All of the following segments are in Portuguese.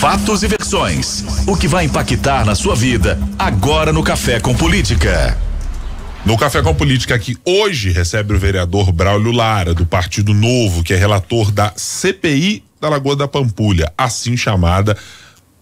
Fatos e versões. O que vai impactar na sua vida agora no Café com Política. No Café com Política aqui hoje recebe o vereador Braulio Lara, do Partido Novo, que é relator da CPI da Lagoa da Pampulha, assim chamada,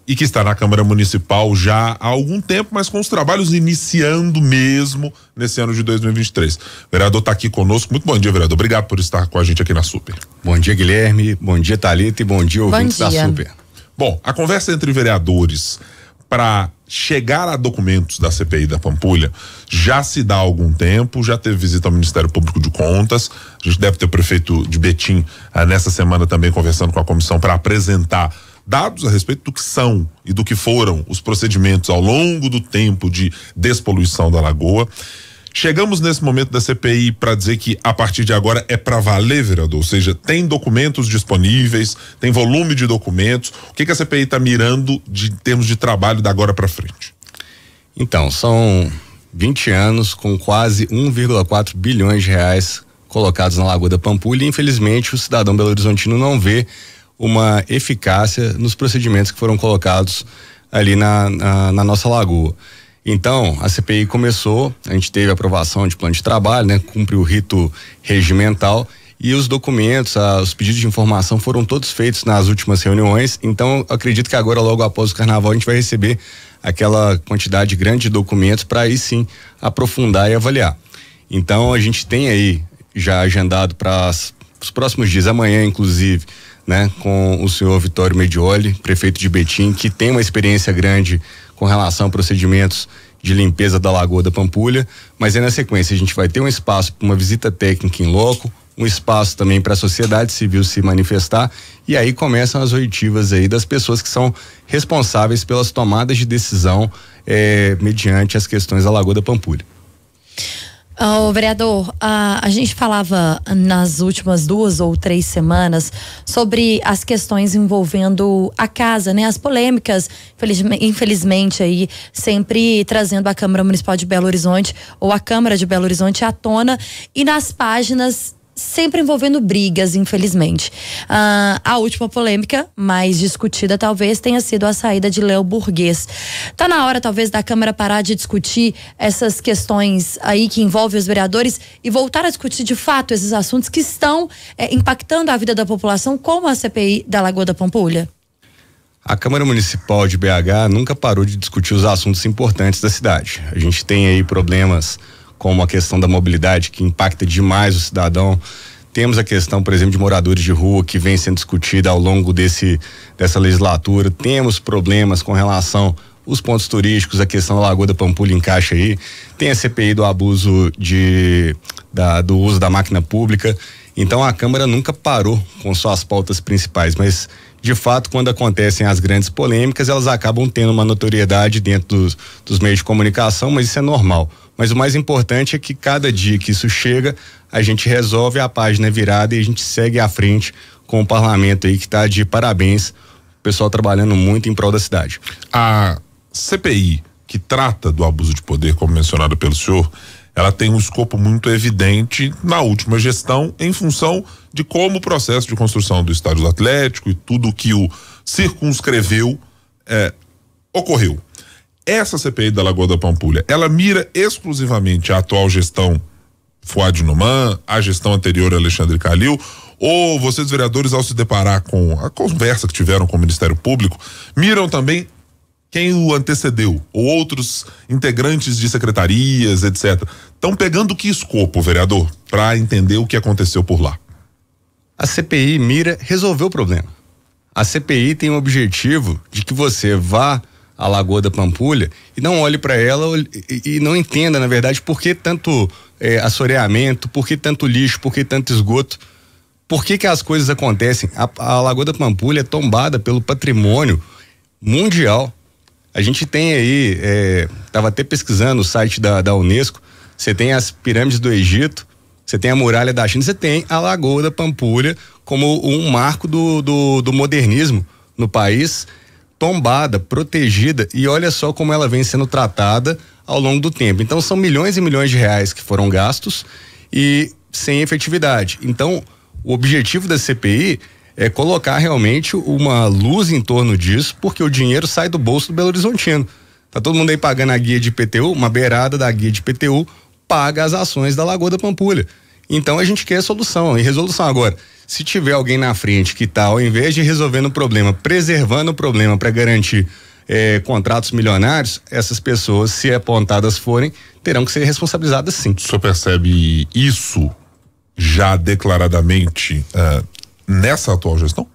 e que está na Câmara Municipal já há algum tempo, mas com os trabalhos iniciando mesmo nesse ano de 2023. O vereador está aqui conosco. Muito bom dia, vereador. Obrigado por estar com a gente aqui na Super. Bom dia, Guilherme. Bom dia, Thalita, e bom dia, ouvintes da Super. Bom, a conversa entre vereadores para chegar a documentos da CPI da Pampulha já se dá há algum tempo, já teve visita ao Ministério Público de Contas, a gente deve ter o prefeito de Betim nessa semana também conversando com a comissão para apresentar dados a respeito do que são e do que foram os procedimentos ao longo do tempo de despoluição da lagoa. Chegamos nesse momento da CPI para dizer que a partir de agora é para valer, vereador, ou seja, tem documentos disponíveis, tem volume de documentos. O que a CPI está mirando em termos de trabalho da agora para frente? Então, são 20 anos com quase 1,4 bilhões de reais colocados na Lagoa da Pampulha e infelizmente o cidadão belo-horizontino não vê uma eficácia nos procedimentos que foram colocados ali na nossa lagoa. Então, a CPI começou, a gente teve a aprovação de plano de trabalho, né? Cumpriu o rito regimental e os documentos, os pedidos de informação foram todos feitos nas últimas reuniões. Então, acredito que agora, logo após o carnaval, a gente vai receber aquela quantidade grande de documentos para aí sim aprofundar e avaliar. Então, a gente tem aí já agendado para os próximos dias, amanhã inclusive, né? Com o senhor Vitório Medioli, prefeito de Betim, que tem uma experiência grande com relação a procedimentos de limpeza da Lagoa da Pampulha, mas aí na sequência a gente vai ter um espaço para uma visita técnica em loco, um espaço também para a sociedade civil se manifestar, e aí começam as oitivas aí das pessoas que são responsáveis pelas tomadas de decisão mediante as questões da Lagoa da Pampulha. Vereador, a gente falava nas últimas 2 ou 3 semanas sobre as questões envolvendo a casa, né? As polêmicas, infelizmente aí, sempre trazendo a Câmara Municipal de Belo Horizonte ou a Câmara de Belo Horizonte à tona e nas páginas sempre envolvendo brigas, infelizmente. A última polêmica mais discutida talvez tenha sido a saída de Léo Burguês. Tá na hora talvez da Câmara parar de discutir essas questões aí que envolvem os vereadores e voltar a discutir de fato esses assuntos que estão impactando a vida da população, como a CPI da Lagoa da Pampulha? A Câmara Municipal de BH nunca parou de discutir os assuntos importantes da cidade. A gente tem aí problemas como a questão da mobilidade, que impacta demais o cidadão. Temos a questão, por exemplo, de moradores de rua, que vem sendo discutida ao longo dessa legislatura. Temos problemas com relação aos pontos turísticos, a questão da Lagoa da Pampulha encaixa aí. Tem a CPI do abuso do uso da máquina pública. Então a Câmara nunca parou com suas pautas principais, mas de fato, quando acontecem as grandes polêmicas, elas acabam tendo uma notoriedade dentro dos meios de comunicação, mas isso é normal. Mas o mais importante é que cada dia que isso chega, a gente resolve, a página virada e a gente segue à frente com o parlamento aí que está de parabéns, o pessoal trabalhando muito em prol da cidade. A CPI, que trata do abuso de poder, como mencionado pelo senhor, ela tem um escopo muito evidente na última gestão em função de como o processo de construção do estádio do Atlético e tudo que o circunscreveu ocorreu. Essa CPI da Lagoa da Pampulha, ela mira exclusivamente a atual gestão Fuad Numan, a gestão anterior Alexandre Calil, ou vocês vereadores, ao se deparar com a conversa que tiveram com o Ministério Público, miram também quem o antecedeu, ou outros integrantes de secretarias, etc. Estão pegando que escopo, vereador, para entender o que aconteceu por lá? A CPI mira resolver o problema. A CPI tem o objetivo de que você vá à Lagoa da Pampulha e não olhe para ela e não entenda, na verdade, por que tanto assoreamento, por que tanto lixo, por que tanto esgoto, por que as coisas acontecem. A Lagoa da Pampulha é tombada pelo patrimônio mundial. A gente tem aí, estava até pesquisando o site da Unesco, você tem as pirâmides do Egito, você tem a muralha da China, você tem a Lagoa da Pampulha como um marco do modernismo no país, tombada, protegida, e olha só como ela vem sendo tratada ao longo do tempo. Então são milhões e milhões de reais que foram gastos e sem efetividade. Então o objetivo da CPI é colocar realmente uma luz em torno disso, porque o dinheiro sai do bolso do Belo Horizontino. Tá todo mundo aí pagando a guia de IPTU, uma beirada da guia de IPTU paga as ações da Lagoa da Pampulha. Então a gente quer solução e resolução. Agora, se tiver alguém na frente que tá, ao invés de resolvendo o problema, preservando o problema para garantir contratos milionários, essas pessoas, se apontadas forem, terão que ser responsabilizadas sim. O senhor percebe isso já declaradamente nessa atual gestão?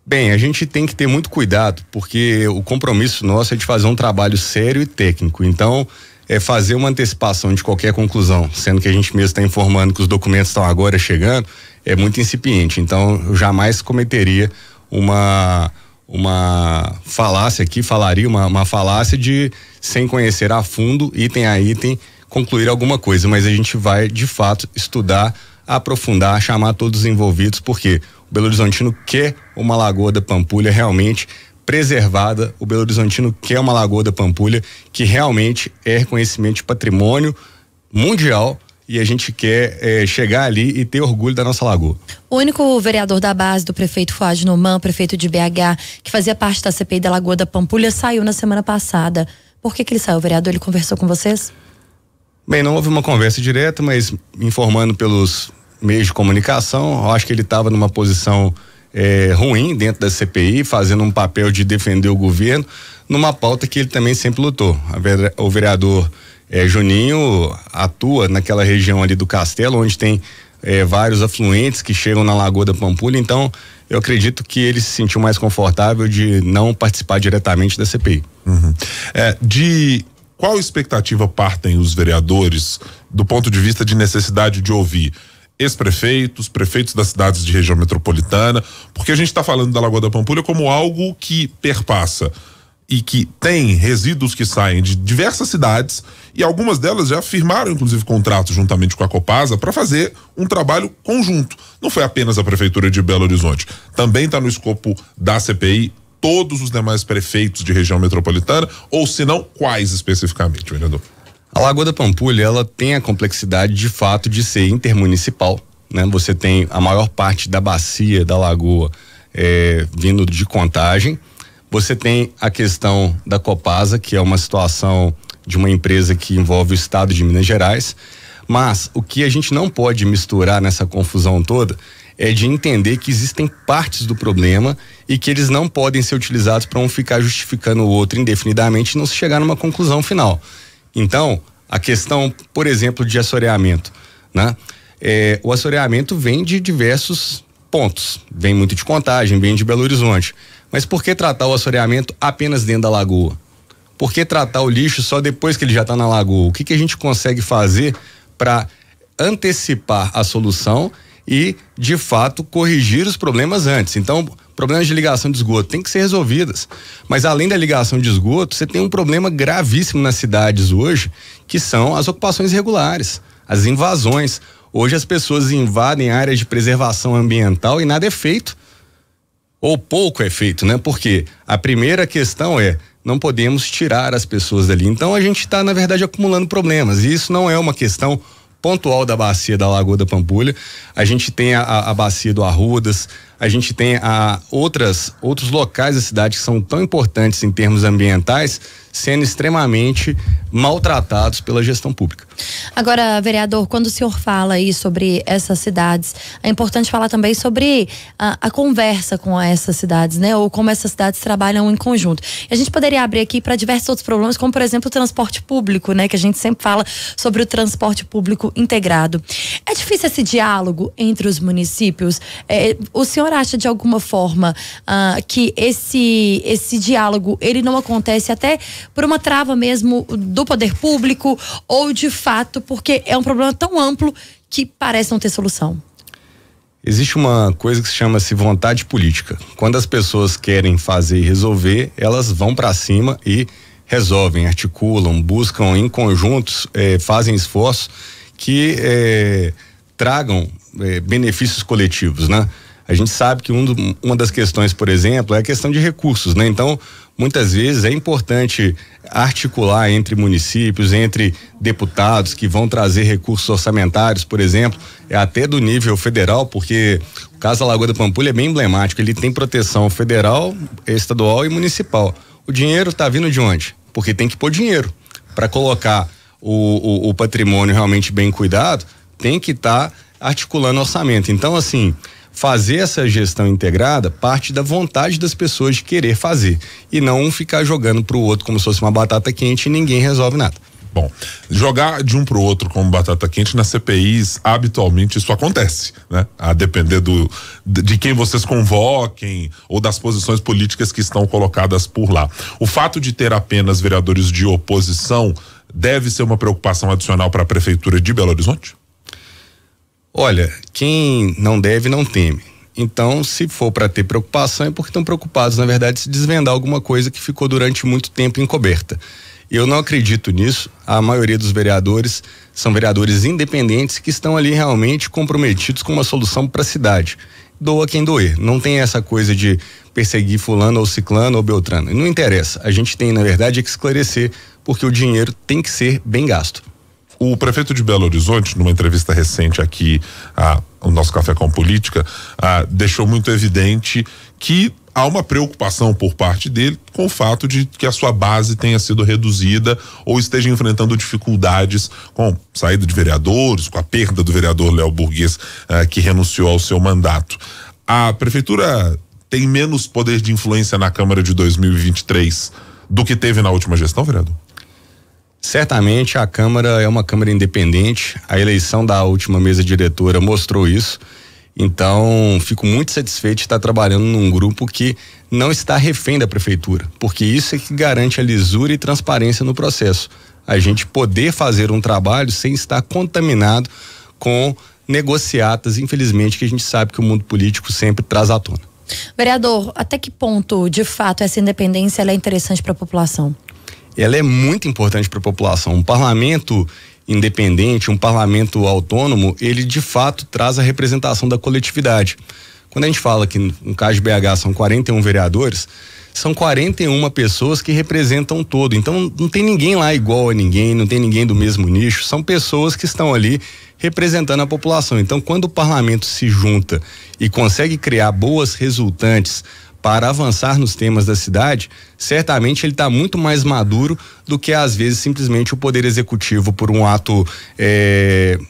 Bem, a gente tem que ter muito cuidado, porque o compromisso nosso é de fazer um trabalho sério e técnico. Então, fazer uma antecipação de qualquer conclusão, sendo que a gente mesmo está informando que os documentos estão agora chegando, é muito incipiente. Então, eu jamais cometeria uma falácia aqui, falaria uma falácia de, sem conhecer a fundo, item a item, concluir alguma coisa. Mas a gente vai, de fato, estudar, aprofundar, chamar todos os envolvidos, porque o Belo Horizontino quer uma Lagoa da Pampulha realmente preservada. O Belo Horizontino quer uma Lagoa da Pampulha que realmente é reconhecimento de patrimônio mundial, e a gente quer chegar ali e ter orgulho da nossa lagoa. O único vereador da base do prefeito Fuad Numan, prefeito de BH, que fazia parte da CPI da Lagoa da Pampulha, saiu na semana passada. Por que ele saiu, vereador? Ele conversou com vocês? Bem, não houve uma conversa direta, mas informando pelos meios de comunicação, eu acho que ele estava numa posição ruim dentro da CPI, fazendo um papel de defender o governo, numa pauta que ele também sempre lutou. O vereador Juninho atua naquela região ali do Castelo, onde tem vários afluentes que chegam na Lagoa da Pampulha, então eu acredito que ele se sentiu mais confortável de não participar diretamente da CPI. Uhum. De qual expectativa partem os vereadores do ponto de vista de necessidade de ouvir ex-prefeitos, prefeitos das cidades de região metropolitana, porque a gente está falando da Lagoa da Pampulha como algo que perpassa e que tem resíduos que saem de diversas cidades, e algumas delas já firmaram inclusive contratos juntamente com a Copasa para fazer um trabalho conjunto. Não foi apenas a prefeitura de Belo Horizonte, também está no escopo da CPI todos os demais prefeitos de região metropolitana, ou se não, quais especificamente, vereador? A Lagoa da Pampulha, ela tem a complexidade de fato de ser intermunicipal, né? Você tem a maior parte da bacia da lagoa vindo de Contagem. Você tem a questão da Copasa, que é uma situação de uma empresa que envolve o estado de Minas Gerais, mas o que a gente não pode misturar nessa confusão toda é de entender que existem partes do problema e que eles não podem ser utilizados para um ficar justificando o outro indefinidamente e não se chegar numa conclusão final. Então, a questão, por exemplo, de assoreamento, né? O assoreamento vem de diversos pontos, vem muito de Contagem, vem de Belo Horizonte. Mas por que tratar o assoreamento apenas dentro da lagoa? Por que tratar o lixo só depois que ele já está na lagoa? O que a gente consegue fazer para antecipar a solução e, de fato, corrigir os problemas antes? Então, problemas de ligação de esgoto têm que ser resolvidas. Mas além da ligação de esgoto, você tem um problema gravíssimo nas cidades hoje, que são as ocupações irregulares, as invasões. Hoje as pessoas invadem áreas de preservação ambiental e nada é feito. Ou pouco é feito, né? Porque a primeira questão não podemos tirar as pessoas dali. Então a gente está, na verdade, acumulando problemas. E isso não é uma questão pontual da bacia da Lagoa da Pampulha. A gente tem a bacia do Arrudas, a gente tem outros locais da cidade que são tão importantes em termos ambientais, sendo extremamente maltratados pela gestão pública. Agora, vereador, quando o senhor fala aí sobre essas cidades, é importante falar também sobre a conversa com essas cidades, né? Ou como essas cidades trabalham em conjunto. E a gente poderia abrir aqui para diversos outros problemas, como por exemplo o transporte público, né? Que a gente sempre fala sobre o transporte público integrado. É difícil esse diálogo entre os municípios? O senhor acha de alguma forma que esse diálogo ele não acontece até por uma trava mesmo do poder público, ou de fato porque é um problema tão amplo que parece não ter solução? Existe uma coisa que se chama-se vontade política. Quando as pessoas querem fazer e resolver, elas vão para cima e resolvem, articulam, buscam em conjuntos, fazem esforços que tragam benefícios coletivos, né? A gente sabe que uma das questões, por exemplo, é a questão de recursos, né? Então, muitas vezes é importante articular entre municípios, entre deputados que vão trazer recursos orçamentários, por exemplo, até do nível federal, porque o caso da Lagoa da Pampulha é bem emblemático, ele tem proteção federal, estadual e municipal. O dinheiro está vindo de onde? Porque tem que pôr dinheiro para colocar o patrimônio realmente bem cuidado, tem que estar articulando orçamento. Então, assim, fazer essa gestão integrada parte da vontade das pessoas de querer fazer e não ficar jogando para o outro como se fosse uma batata quente e ninguém resolve nada. Bom, jogar de um pro outro como batata quente nas CPIs, habitualmente isso acontece, né? A depender de quem vocês convoquem ou das posições políticas que estão colocadas por lá. O fato de ter apenas vereadores de oposição deve ser uma preocupação adicional para a Prefeitura de Belo Horizonte? Olha, quem não deve não teme. Então, se for para ter preocupação é porque estão preocupados, na verdade, de se desvendar alguma coisa que ficou durante muito tempo encoberta. Eu não acredito nisso. A maioria dos vereadores são vereadores independentes que estão ali realmente comprometidos com uma solução para a cidade. Doa quem doer. Não tem essa coisa de perseguir fulano ou ciclano ou beltrano. Não interessa. A gente tem, na verdade, que esclarecer, porque o dinheiro tem que ser bem gasto. O prefeito de Belo Horizonte, numa entrevista recente aqui ao nosso Café com Política, deixou muito evidente que há uma preocupação por parte dele com o fato de que a sua base tenha sido reduzida ou esteja enfrentando dificuldades com saída de vereadores, com a perda do vereador Léo Burguês, que renunciou ao seu mandato. A prefeitura tem menos poder de influência na Câmara de 2023 do que teve na última gestão, vereador? Certamente a Câmara é uma Câmara independente, a eleição da última mesa diretora mostrou isso, então fico muito satisfeito de estar trabalhando num grupo que não está refém da Prefeitura, porque isso é que garante a lisura e transparência no processo, a gente poder fazer um trabalho sem estar contaminado com negociatas, infelizmente, que a gente sabe que o mundo político sempre traz à tona. Vereador, até que ponto, de fato, essa independência ela é interessante para a população? Ela é muito importante para a população. Um parlamento independente, um parlamento autônomo, ele de fato traz a representação da coletividade. Quando a gente fala que no caso de BH são 41 vereadores, são 41 pessoas que representam todo. Então não tem ninguém lá igual a ninguém, não tem ninguém do mesmo nicho, são pessoas que estão ali representando a população. Então quando o parlamento se junta e consegue criar boas resultantes para avançar nos temas da cidade, certamente ele está muito mais maduro do que às vezes simplesmente o poder executivo, por um ato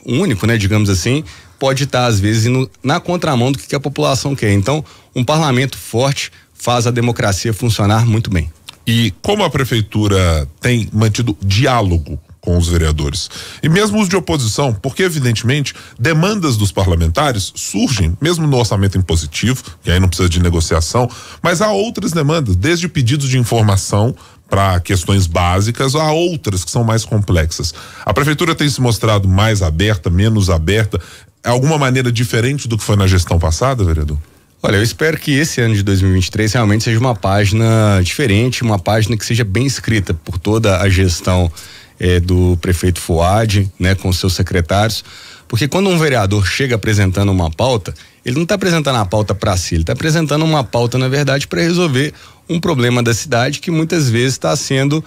único, né, digamos assim, pode estar às vezes indo na contramão do que a população quer. Então, um parlamento forte faz a democracia funcionar muito bem. E como a prefeitura tem mantido diálogo com os vereadores e mesmo os de oposição, porque evidentemente demandas dos parlamentares surgem mesmo no orçamento impositivo, que aí não precisa de negociação, mas há outras demandas, desde pedidos de informação para questões básicas a outras que são mais complexas. A prefeitura tem se mostrado mais aberta, menos aberta, alguma maneira diferente do que foi na gestão passada, vereador? Olha, eu espero que esse ano de 2023 realmente seja uma página diferente, uma página que seja bem escrita por toda a gestão do prefeito Fuad, né, com seus secretários, porque quando um vereador chega apresentando uma pauta, ele não está apresentando a pauta para si, ele está apresentando uma pauta, na verdade, para resolver um problema da cidade que muitas vezes está sendo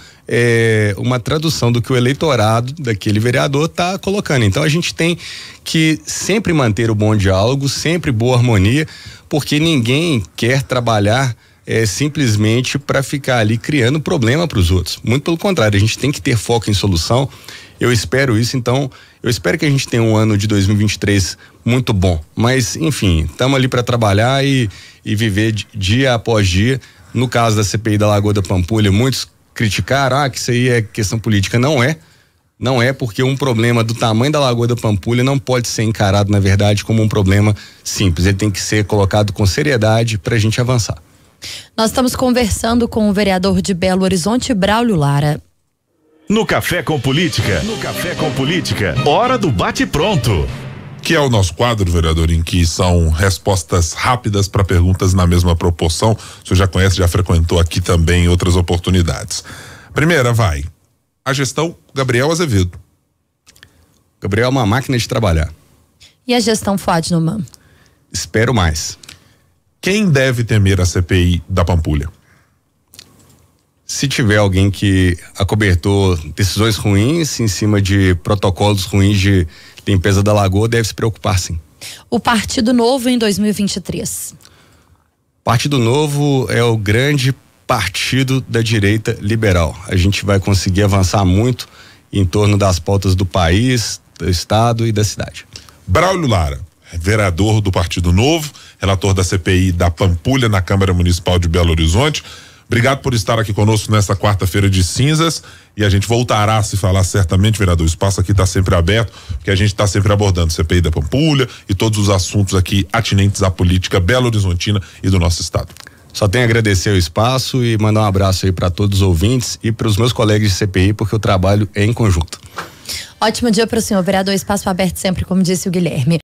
uma tradução do que o eleitorado daquele vereador está colocando. Então a gente tem que sempre manter o bom diálogo, sempre boa harmonia, porque ninguém quer trabalhar simplesmente para ficar ali criando problema para os outros. Muito pelo contrário, a gente tem que ter foco em solução. Eu espero isso, então eu espero que a gente tenha um ano de 2023 muito bom, mas enfim, estamos ali para trabalhar e viver dia após dia. No caso da CPI da Lagoa da Pampulha, muitos criticaram que isso aí é questão política. Não é, porque um problema do tamanho da Lagoa da Pampulha não pode ser encarado, na verdade, como um problema simples, ele tem que ser colocado com seriedade para a gente avançar. Nós estamos conversando com o vereador de Belo Horizonte, Braulio Lara. No Café com Política, hora do bate-pronto. Que é o nosso quadro, vereador, em que são respostas rápidas para perguntas na mesma proporção. O senhor já conhece, já frequentou aqui também em outras oportunidades. Primeira, vai. A gestão Gabriel Azevedo. Gabriel é uma máquina de trabalhar. E a gestão Fuad Noman? Espero mais. Quem deve temer a CPI da Pampulha? Se tiver alguém que acobertou decisões ruins em cima de protocolos ruins de limpeza da lagoa, deve se preocupar, sim. O Partido Novo em 2023. Partido Novo é o grande partido da direita liberal. A gente vai conseguir avançar muito em torno das pautas do país, do estado e da cidade. Braulio Lara, vereador do Partido Novo, relator da CPI da Pampulha na Câmara Municipal de Belo Horizonte. Obrigado por estar aqui conosco nesta quarta-feira de cinzas, e a gente voltará a se falar certamente, vereador. O espaço aqui está sempre aberto, porque a gente está sempre abordando CPI da Pampulha e todos os assuntos aqui atinentes à política belo-horizontina e do nosso estado. Só tenho a agradecer o espaço e mandar um abraço aí para todos os ouvintes e para os meus colegas de CPI, porque o trabalho é em conjunto. Ótimo dia para o senhor, vereador. Espaço aberto sempre, como disse o Guilherme.